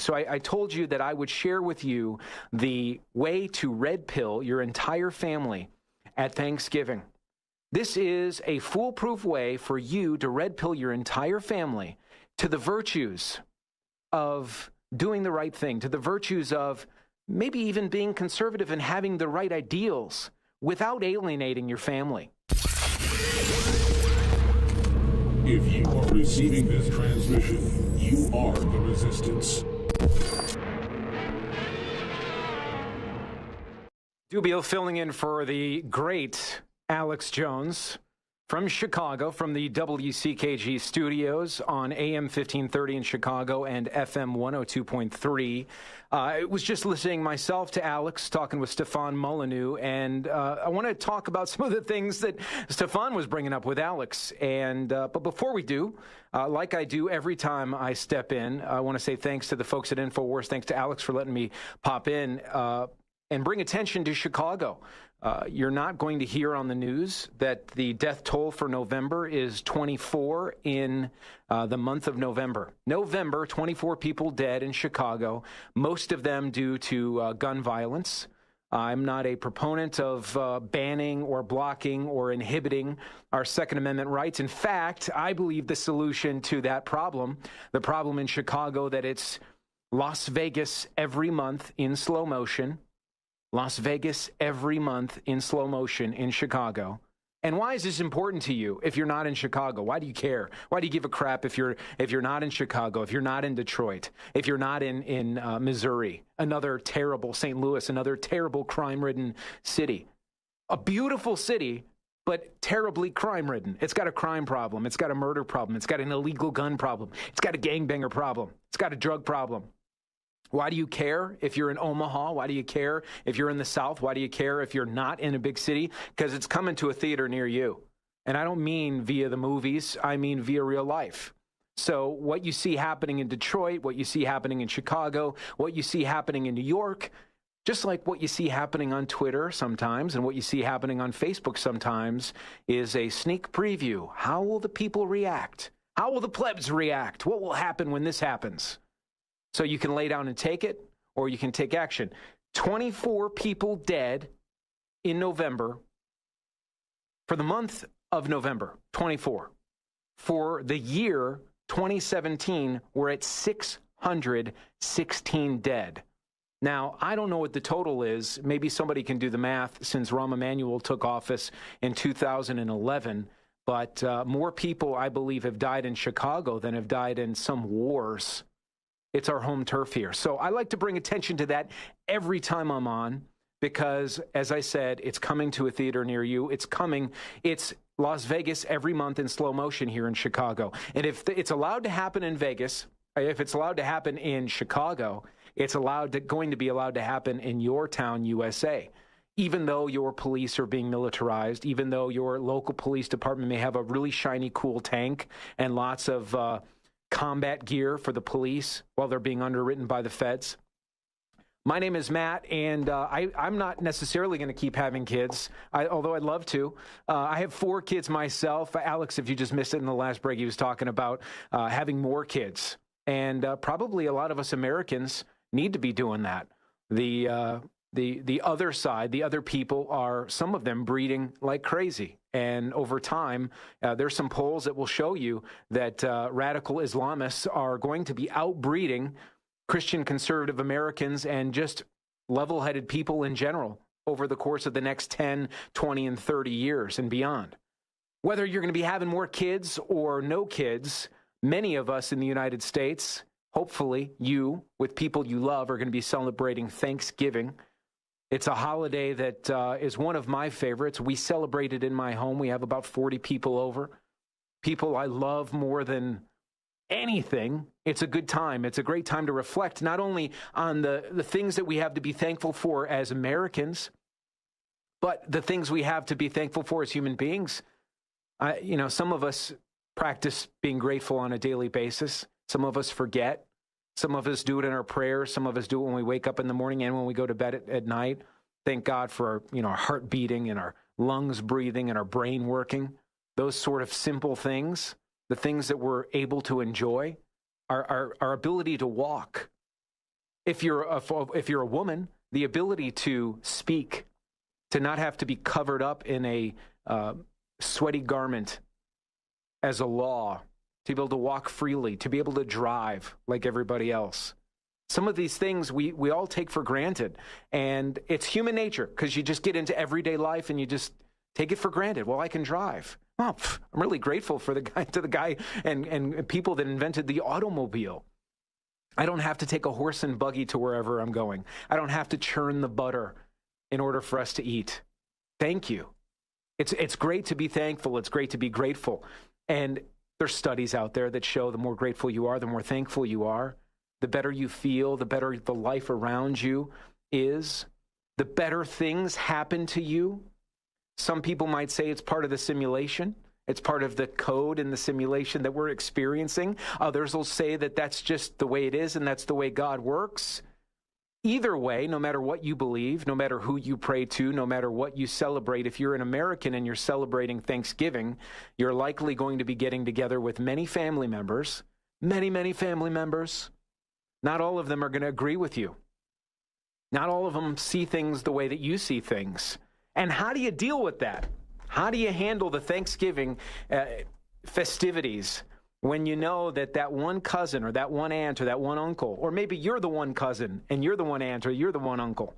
So I told you that I would share with you the way to red pill your entire family at Thanksgiving. This is a foolproof way for you to red pill your entire family to the virtues of doing the right thing, to the virtues of maybe even being conservative and having the right ideals without alienating your family. If you are receiving this transmission, you are the resistance. Dubio filling in for the great Alex Jones from Chicago, from the WCKG studios on AM 1530 in Chicago and FM 102.3. I was just listening myself to Alex talking with Stefan Molyneux, and I want to talk about some of the things that Stefan was bringing up with Alex. And but before we do, like I do every time I step in, I want to say thanks to the folks at InfoWars. Thanks to Alex for letting me pop in and bring attention to Chicago. You're not going to hear on the news that the death toll for November is 24 in the month of November. November, 24 people dead in Chicago, most of them due to gun violence. I'm not a proponent of banning or blocking or inhibiting our Second Amendment rights. In fact, I believe the solution to that problem, the problem in Chicago, that it's Las Vegas every month in slow motion. Las Vegas every month in slow motion in Chicago. And why is this important to you if you're not in Chicago? Why do you care? Why do you give a crap if you're not in Chicago, if you're not in Detroit, if you're not in Missouri, another terrible St. Louis, another terrible crime-ridden city? A beautiful city, but terribly crime-ridden. It's got a crime problem. It's got a murder problem. It's got an illegal gun problem. It's got a gangbanger problem. It's got a drug problem. Why do you care if you're in Omaha? Why do you care if you're in the South? Why do you care if you're not in a big city? Because it's coming to a theater near you. And I don't mean via the movies. I mean via real life. So what you see happening in Detroit, what you see happening in Chicago, what you see happening in New York, just like what you see happening on Twitter sometimes and what you see happening on Facebook sometimes, is a sneak preview. How will the people react? How will the plebs react? What will happen when this happens? So you can lay down and take it, or you can take action. 24 people dead in November. For the month of November, 24. For the year 2017, we're at 616 dead. Now, I don't know what the total is. Maybe somebody can do the math since Rahm Emanuel took office in 2011. But more people, I believe, have died in Chicago than have died in some wars. It's our home turf here. So I like to bring attention to that every time I'm on because, as I said, it's coming to a theater near you. It's coming. It's Las Vegas every month in slow motion here in Chicago. And if it's allowed to happen in Vegas, if it's allowed to happen in Chicago, it's going to be allowed to happen in your town, USA. Even though your police are being militarized, even though your local police department may have a really shiny, cool tank and lots of combat gear for the police while they're being underwritten by the feds. My name is Matt, and I'm not necessarily going to keep having kids, although I'd love to. I have 4 kids myself. Alex, if you just missed it in the last break, he was talking about having more kids. And probably a lot of us Americans need to be doing that. The other side, the other people are, some of them, breeding like crazy. And over time, there's some polls that will show you that radical Islamists are going to be outbreeding Christian conservative Americans and just level-headed people in general over the course of the next 10, 20, and 30 years and beyond. Whether you're going to be having more kids or no kids, many of us in the United States, hopefully you, with people you love, are going to be celebrating Thanksgiving. It's a holiday that is one of my favorites. We celebrate it in my home. We have about 40 people over. People I love more than anything. It's a good time. It's a great time to reflect not only on the things that we have to be thankful for as Americans, but the things we have to be thankful for as human beings. Some of us practice being grateful on a daily basis. Some of us forget. Some of us do it in our prayers. Some of us do it when we wake up in the morning and when we go to bed at night. Thank God for our heart beating and our lungs breathing and our brain working. Those sort of simple things, the things that we're able to enjoy, our ability to walk, If you're a woman, the ability to speak, to not have to be covered up in a sweaty garment as a law, to be able to walk freely, to be able to drive like everybody else. Some of these things we all take for granted, and it's human nature because you just get into everyday life and you just take it for granted. Well, I can drive. Well, I'm really grateful for the guy and people that invented the automobile. I don't have to take a horse and buggy to wherever I'm going. I don't have to churn the butter in order for us to eat. Thank you. It's great to be thankful. It's great to be grateful. And there's studies out there that show the more grateful you are, the more thankful you are, the better you feel, the better the life around you is, the better things happen to you. Some people might say it's part of the simulation. It's part of the code in the simulation that we're experiencing. Others will say that that's just the way it is and that's the way God works. Either way, no matter what you believe, no matter who you pray to, no matter what you celebrate, if you're an American and you're celebrating Thanksgiving, you're likely going to be getting together with many family members, many family members. Not all of them are going to agree with you. Not all of them see things the way that you see things. And how do you deal with that? How do you handle the Thanksgiving festivities when you know that one cousin or that one aunt or that one uncle, or maybe you're the one cousin and you're the one aunt or you're the one uncle?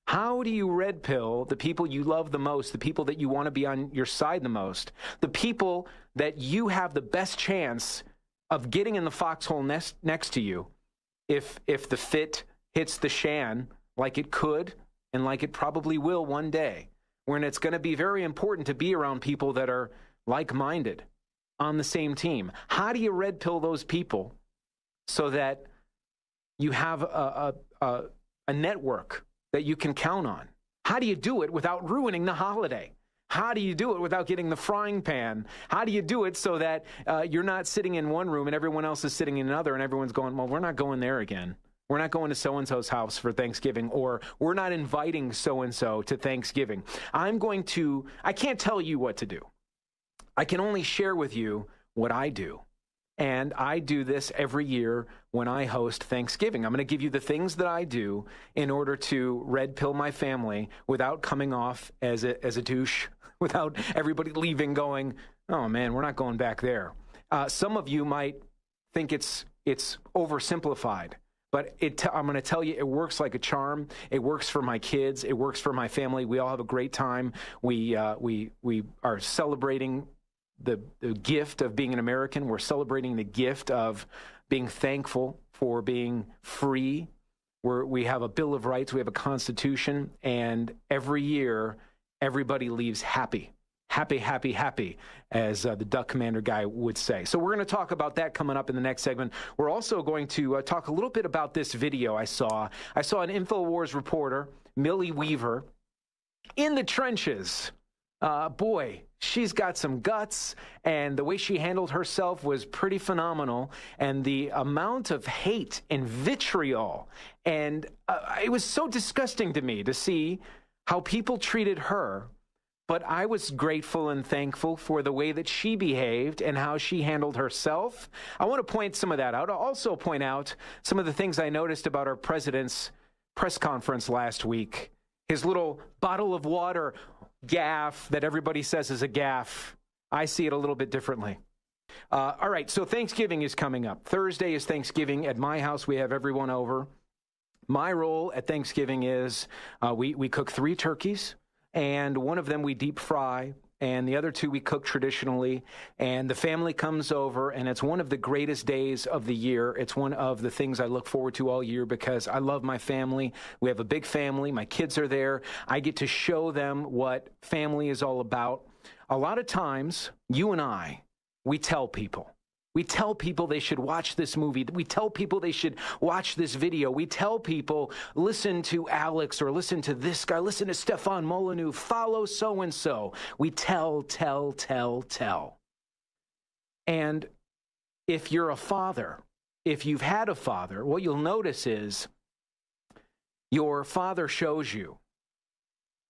How do you red pill the people you love the most, the people that you want to be on your side the most, the people that you have the best chance of getting in the foxhole next to you if the fit hits the shan like it could and like it probably will one day, when it's going to be very important to be around people that are like-minded, on the same team? How do you red pill those people so that you have a network that you can count on? How do you do it without ruining the holiday? How do you do it without getting the frying pan? How do you do it so that you're not sitting in one room and everyone else is sitting in another and everyone's going, well, we're not going there again. We're not going to so-and-so's house for Thanksgiving, or we're not inviting so-and-so to Thanksgiving. I can't tell you what to do. I can only share with you what I do. And I do this every year when I host Thanksgiving. I'm going to give you the things that I do in order to red pill my family without coming off as a douche, without everybody leaving going, oh man, we're not going back there. Some of you might think it's oversimplified. But I'm going to tell you, it works like a charm. It works for my kids. It works for my family. We all have a great time. We are celebrating the gift of being an American. We're celebrating the gift of being thankful for being free. We have a Bill of Rights. We have a Constitution. And every year, everybody leaves happy. Happy, as the Duck Commander guy would say. So we're going to talk about that coming up in the next segment. We're also going to talk a little bit about this video I saw. I saw an InfoWars reporter, Millie Weaver, in the trenches. Boy, she's got some guts, and the way she handled herself was pretty phenomenal. And the amount of hate and vitriol, and it was so disgusting to me to see how people treated her. But I was grateful and thankful for the way that she behaved and how she handled herself. I want to point some of that out. I'll also point out some of the things I noticed about our president's press conference last week. His little bottle of water gaffe that everybody says is a gaffe. I see it a little bit differently. All right, so Thanksgiving is coming up. Thursday is Thanksgiving. At my house, we have everyone over. My role at Thanksgiving is we cook 3 turkeys. And one of them we deep fry, and the other 2 we cook traditionally. And the family comes over, and it's one of the greatest days of the year. It's one of the things I look forward to all year because I love my family. We have a big family. My kids are there. I get to show them what family is all about. A lot of times, you and I, we tell people. We tell people they should watch this movie. We tell people they should watch this video. We tell people, listen to Alex or listen to this guy, listen to Stefan Molyneux, follow so-and-so. We tell. And if you're a father, if you've had a father, what you'll notice is your father shows you.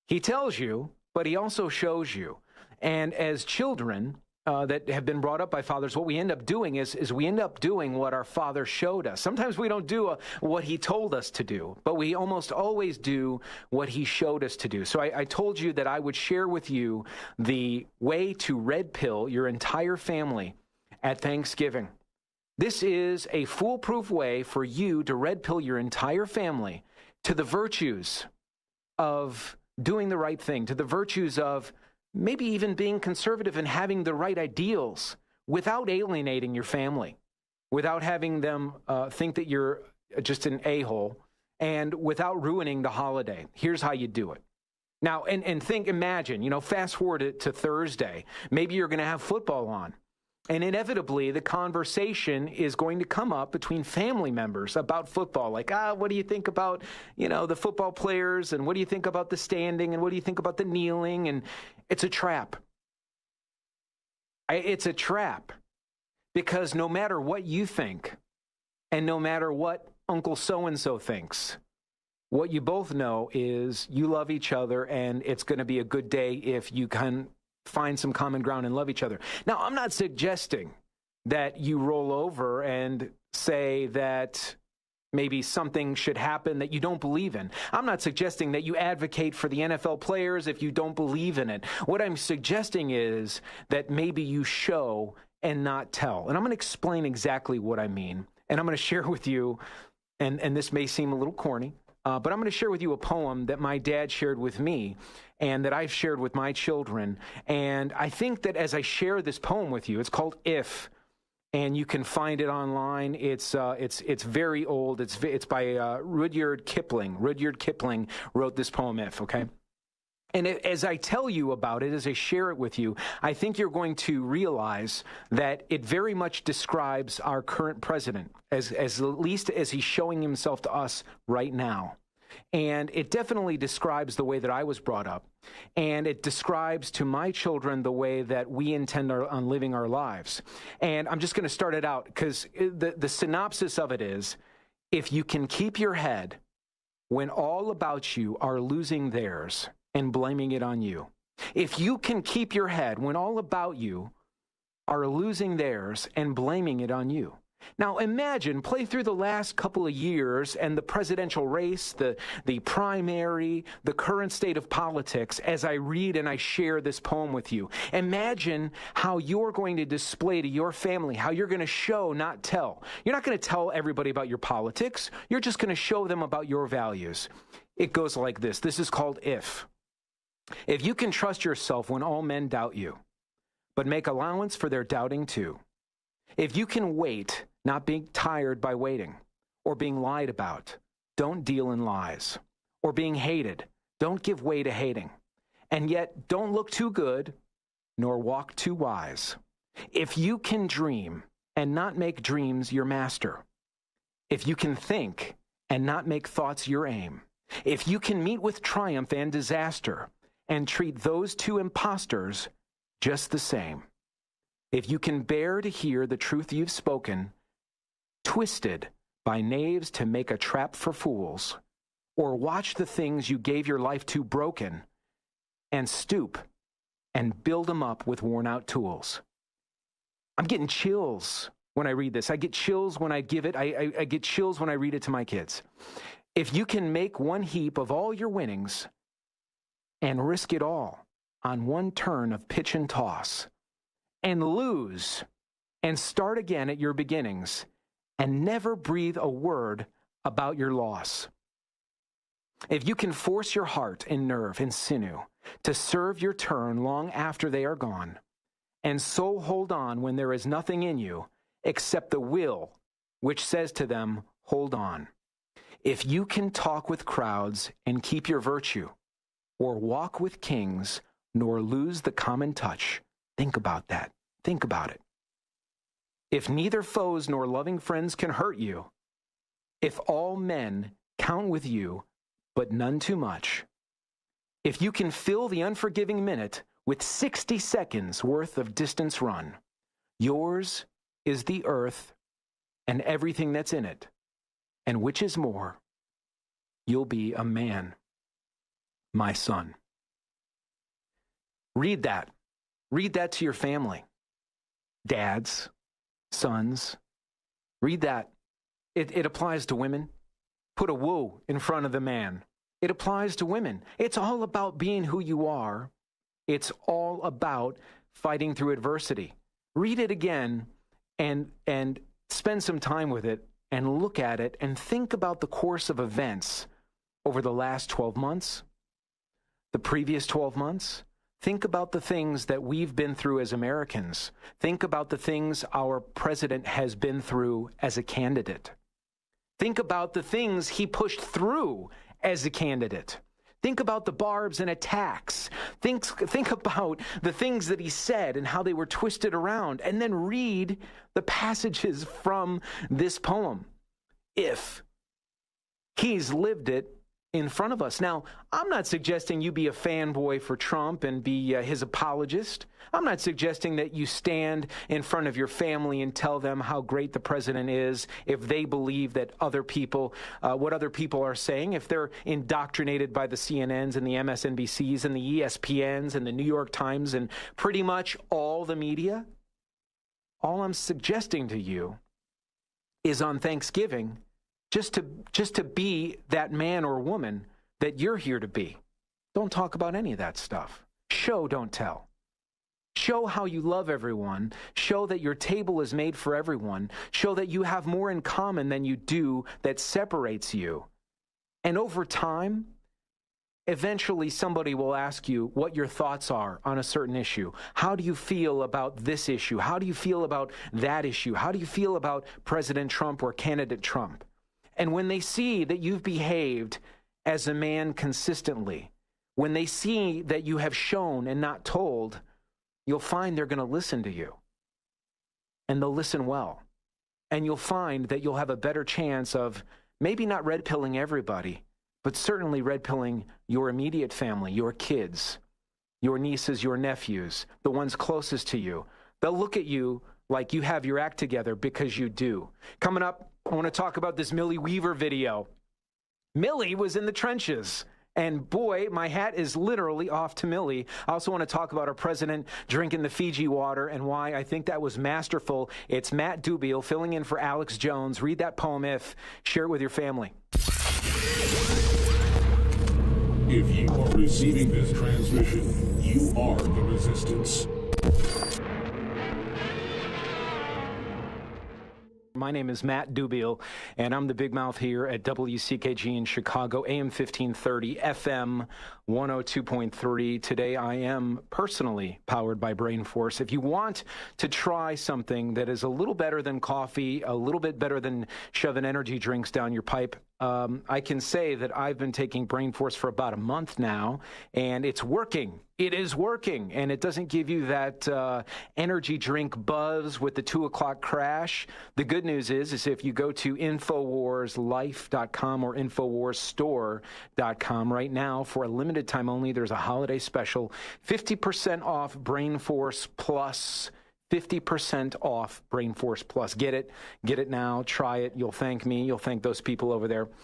He tells you, but he also shows you. And as children, that have been brought up by fathers, what we end up doing is we end up doing what our father showed us. Sometimes we don't do what he told us to do, but we almost always do what he showed us to do. So I told you that I would share with you the way to red pill your entire family at Thanksgiving. This is a foolproof way for you to red pill your entire family to the virtues of doing the right thing, to the virtues of maybe even being conservative and having the right ideals without alienating your family, without having them think that you're just an a-hole, and without ruining the holiday. Here's how you do it. Now, and imagine, fast forward to Thursday. Maybe you're going to have football on. And inevitably, the conversation is going to come up between family members about football. Like, what do you think about, the football players? And what do you think about the standing? And what do you think about the kneeling? And it's a trap. It's a trap. Because no matter what you think, and no matter what Uncle so-and-so thinks, what you both know is you love each other, and it's going to be a good day if you can find some common ground and love each other. Now, I'm not suggesting that you roll over and say that maybe something should happen that you don't believe in. I'm not suggesting that you advocate for the NFL players if you don't believe in it. What I'm suggesting is that maybe you show and not tell. And I'm going to explain exactly what I mean. And I'm going to share with you, and this may seem a little corny, but I'm going to share with you a poem that my dad shared with me and that I've shared with my children. And I think that as I share this poem with you, it's called If, and you can find it online. It's very old. It's by Rudyard Kipling. Rudyard Kipling wrote this poem, If, okay? And as I tell you about it, as I share it with you, I think you're going to realize that it very much describes our current president, as at least as he's showing himself to us right now. And it definitely describes the way that I was brought up. And it describes to my children the way that we intend on living our lives. And I'm just going to start it out because the synopsis of it is, if you can keep your head when all about you are losing theirs and blaming it on you. If you can keep your head when all about you are losing theirs and blaming it on you. Now imagine, play through the last couple of years and the presidential race, the primary, the current state of politics as I read and I share this poem with you. Imagine how you're going to display to your family, how you're going to show, not tell. You're not going to tell everybody about your politics. You're just going to show them about your values. It goes like this. This is called If. If you can trust yourself when all men doubt you, but make allowance for their doubting too. If you can wait, not being tired by waiting, or being lied about, don't deal in lies. Or being hated, don't give way to hating. And yet, don't look too good, nor walk too wise. If you can dream and not make dreams your master. If you can think and not make thoughts your aim. If you can meet with triumph and disaster, and treat those two impostors just the same. If you can bear to hear the truth you've spoken, twisted by knaves to make a trap for fools, or watch the things you gave your life to broken, and stoop and build them up with worn-out tools. I'm getting chills when I read this. I get chills when I give it. I get chills when I read it to my kids. If you can make one heap of all your winnings and risk it all on one turn of pitch and toss, and lose and start again at your beginnings, and never breathe a word about your loss. If you can force your heart and nerve and sinew to serve your turn long after they are gone, and so hold on when there is nothing in you except the will which says to them, hold on. If you can talk with crowds and keep your virtue, or walk with kings, nor lose the common touch. Think about that. Think about it. If neither foes nor loving friends can hurt you, if all men count with you, but none too much, if you can fill the unforgiving minute with 60 seconds worth of distance run, yours is the earth and everything that's in it, and which is more, you'll be a man. My son. Read that. Read that to your family. dads, sons. Read that. It applies to women. Put a woo in front of the man. It applies to women. It's all about being who you are. It's all about fighting through adversity. Read it again and spend some time with it and look at it and think about the course of events over the last 12 months, the previous 12 months. Think about the things that we've been through as Americans. Think about the things our president has been through as a candidate. Think about the things he pushed through as a candidate. Think about the barbs and attacks. Think about the things that he said and how they were twisted around. And then read the passages from this poem. If he's lived it in front of us. Now, I'm not suggesting you be a fanboy for Trump and be his apologist. I'm not suggesting that you stand in front of your family and tell them how great the president is if they believe that other people, what other people are saying, if they're indoctrinated by the CNNs and the MSNBCs and the ESPNs and the New York Times and pretty much all the media. All I'm suggesting to you is on Thanksgiving, just to be that man or woman that you're here to be. Don't talk about any of that stuff. Show, don't tell. Show how you love everyone. Show that your table is made for everyone. Show that you have more in common than you do that separates you. And over time, eventually somebody will ask you what your thoughts are on a certain issue. How do you feel about this issue? How do you feel about that issue? How do you feel about President Trump or candidate Trump? And when they see that you've behaved as a man consistently, when they see that you have shown and not told, you'll find they're going to listen to you. And they'll listen well. And you'll find that you'll have a better chance of maybe not red pilling everybody, but certainly red pilling your immediate family, your kids, your nieces, your nephews, the ones closest to you. They'll look at you like you have your act together because you do. Coming up, I want to talk about this Millie Weaver video. Millie was in the trenches. And boy, my hat is literally off to Millie. I also want to talk about our president drinking the Fiji water and why I think that was masterful. It's Matt Dubiel filling in for Alex Jones. Read that poem if. Share it with your family. If you are receiving this transmission, you are the resistance. My name is Matt Dubiel, and I'm the big mouth here at WCKG in Chicago, AM 1530, FM 102.3. Today, I am personally powered by Brain Force. If you want to try something that is a little better than coffee, a little bit better than shoving energy drinks down your pipe, I can say that I've been taking Brain Force for about a month now, and it's working. It is working, and it doesn't give you that energy drink buzz with the 2 o'clock crash. The good news is if you go to InfoWarsLife.com or InfoWarsStore.com right now, for a limited time only, there's a holiday special, 50% off Brain Force Plus. 50% off Brain Force Plus. Get it now. Try it. You'll thank me. You'll thank those people over there.